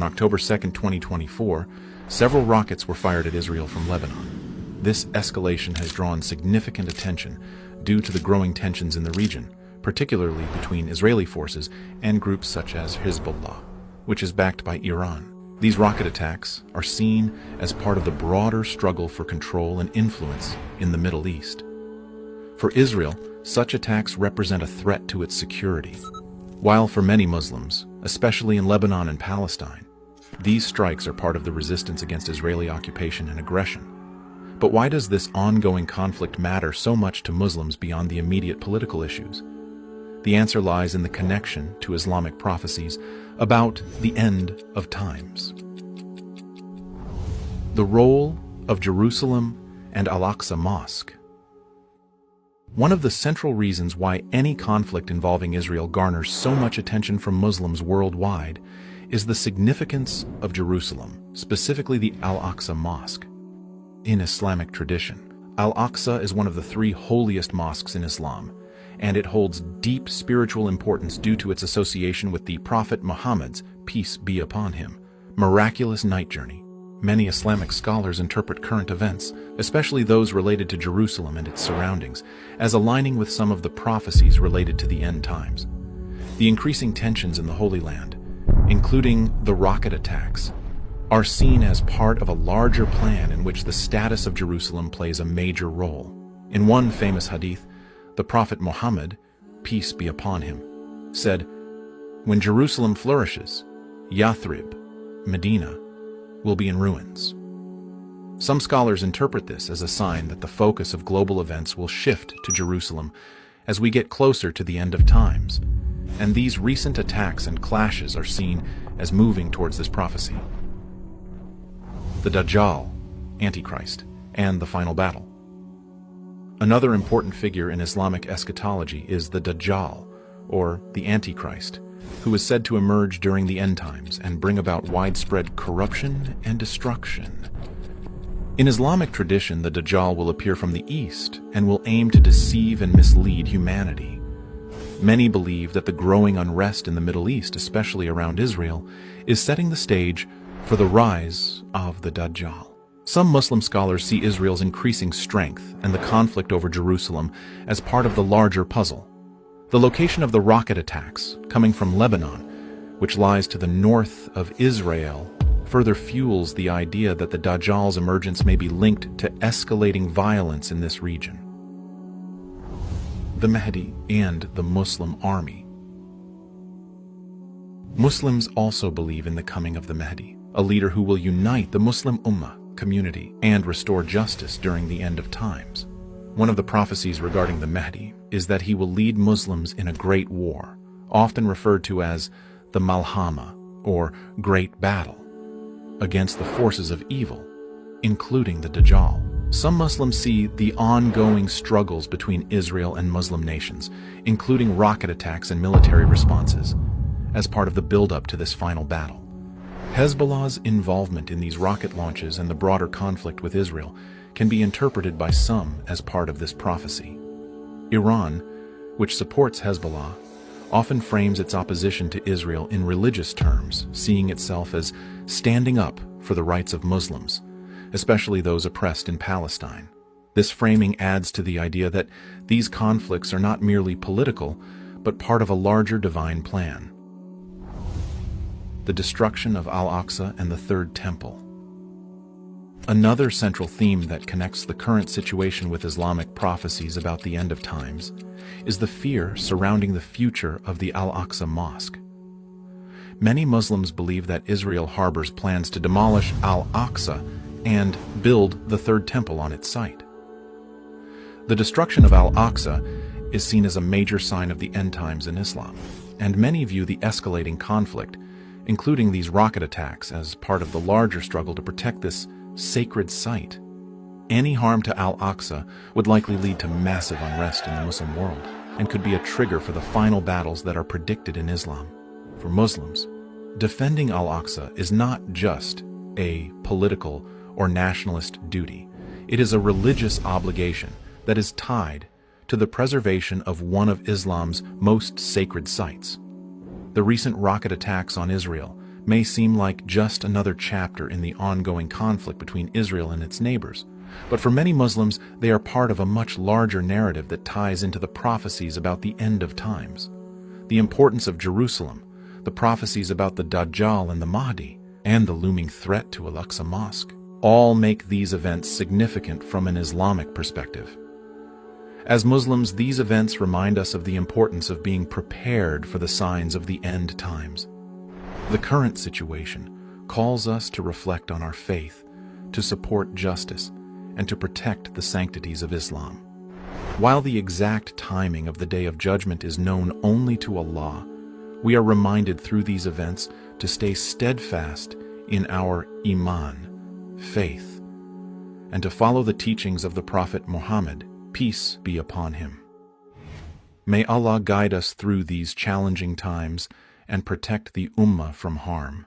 On October 2, 2024, several rockets were fired at Israel from Lebanon. This escalation has drawn significant attention due to the growing tensions in the region, particularly between Israeli forces and groups such as Hezbollah, which is backed by Iran. These rocket attacks are seen as part of the broader struggle for control and influence in the Middle East. For Israel, such attacks represent a threat to its security, while for many Muslims, especially in Lebanon and Palestine, these strikes are part of the resistance against Israeli occupation and aggression. But why does this ongoing conflict matter so much to Muslims beyond the immediate political issues? The answer lies in the connection to Islamic prophecies about the end of times. The role of Jerusalem and Al-Aqsa Mosque. One of the central reasons why any conflict involving Israel garners so much attention from Muslims worldwide is the significance of Jerusalem, specifically the Al-Aqsa Mosque. In Islamic tradition, Al-Aqsa is one of the three holiest mosques in Islam, and it holds deep spiritual importance due to its association with the Prophet Muhammad's, peace be upon him, miraculous night journey. Many Islamic scholars interpret current events, especially those related to Jerusalem and its surroundings, as aligning with some of the prophecies related to the end times. The increasing tensions in the Holy Land, including the rocket attacks, are seen as part of a larger plan in which the status of Jerusalem plays a major role. In one famous hadith, the Prophet Muhammad, peace be upon him, said, "When Jerusalem flourishes, Yathrib, Medina, will be in ruins." Some scholars interpret this as a sign that the focus of global events will shift to Jerusalem as we get closer to the end of times, and these recent attacks and clashes are seen as moving towards this prophecy. The Dedžal Antikrist and the final battle. Another important figure in Islamic eschatology is the Dedžal, or the Antichrist, who is said to emerge during the end times and bring about widespread corruption and destruction. In Islamic tradition, the Dedžal will appear from the east and will aim to deceive and mislead humanity. Many believe that the growing unrest in the Middle East, especially around Israel, is setting the stage for the rise of the Dedžal. Some Muslim scholars see Israel's increasing strength and the conflict over Jerusalem as part of the larger puzzle. The location of the rocket attacks, coming from Lebanon, which lies to the north of Israel, further fuels the idea that the Dajjal's emergence may be linked to escalating violence in this region. The Mahdi and the Muslim army. Muslims also believe in the coming of the Mahdi, a leader who will unite the Muslim Ummah community and restore justice during the end of times. One of the prophecies regarding the Mahdi is that he will lead Muslims in a great war, often referred to as the Malhama, or Great Battle, against the forces of evil, including the Dajjal. Some Muslims see the ongoing struggles between Israel and Muslim nations, including rocket attacks and military responses, as part of the build-up to this final battle. Hezbollah's involvement in these rocket launches and the broader conflict with Israel can be interpreted by some as part of this prophecy. Iran, which supports Hezbollah, often frames its opposition to Israel in religious terms, seeing itself as standing up for the rights of Muslims, especially those oppressed in Palestine. This framing adds to the idea that these conflicts are not merely political, but part of a larger divine plan. The destruction of Al-Aqsa and the Third Temple. Another central theme that connects the current situation with Islamic prophecies about the end of times is the fear surrounding the future of the Al-Aqsa Mosque. Many Muslims believe that Israel harbors plans to demolish Al-Aqsa and build the Third Temple on its site. The destruction of Al-Aqsa is seen as a major sign of the end times in Islam, and many view the escalating conflict, including these rocket attacks, as part of the larger struggle to protect this sacred site. Any harm to Al-Aqsa would likely lead to massive unrest in the Muslim world and could be a trigger for the final battles that are predicted in Islam. For Muslims, defending Al-Aqsa is not just a political or nationalist duty. It is a religious obligation that is tied to the preservation of one of Islam's most sacred sites. The recent rocket attacks on Israel may seem like just another chapter in the ongoing conflict between Israel and its neighbors, but for many Muslims, they are part of a much larger narrative that ties into the prophecies about the end of times. The importance of Jerusalem, the prophecies about the Dajjal and the Mahdi, and the looming threat to Al-Aqsa Mosque, all make these events significant from an Islamic perspective. As Muslims, these events remind us of the importance of being prepared for the signs of the end times. The current situation calls us to reflect on our faith, to support justice, and to protect the sanctities of Islam. While the exact timing of the Day of Judgment is known only to Allah, we are reminded through these events to stay steadfast in our iman, faith, and to follow the teachings of the Prophet Muhammad, peace be upon him. May Allah guide us through these challenging times and protect the Ummah from harm.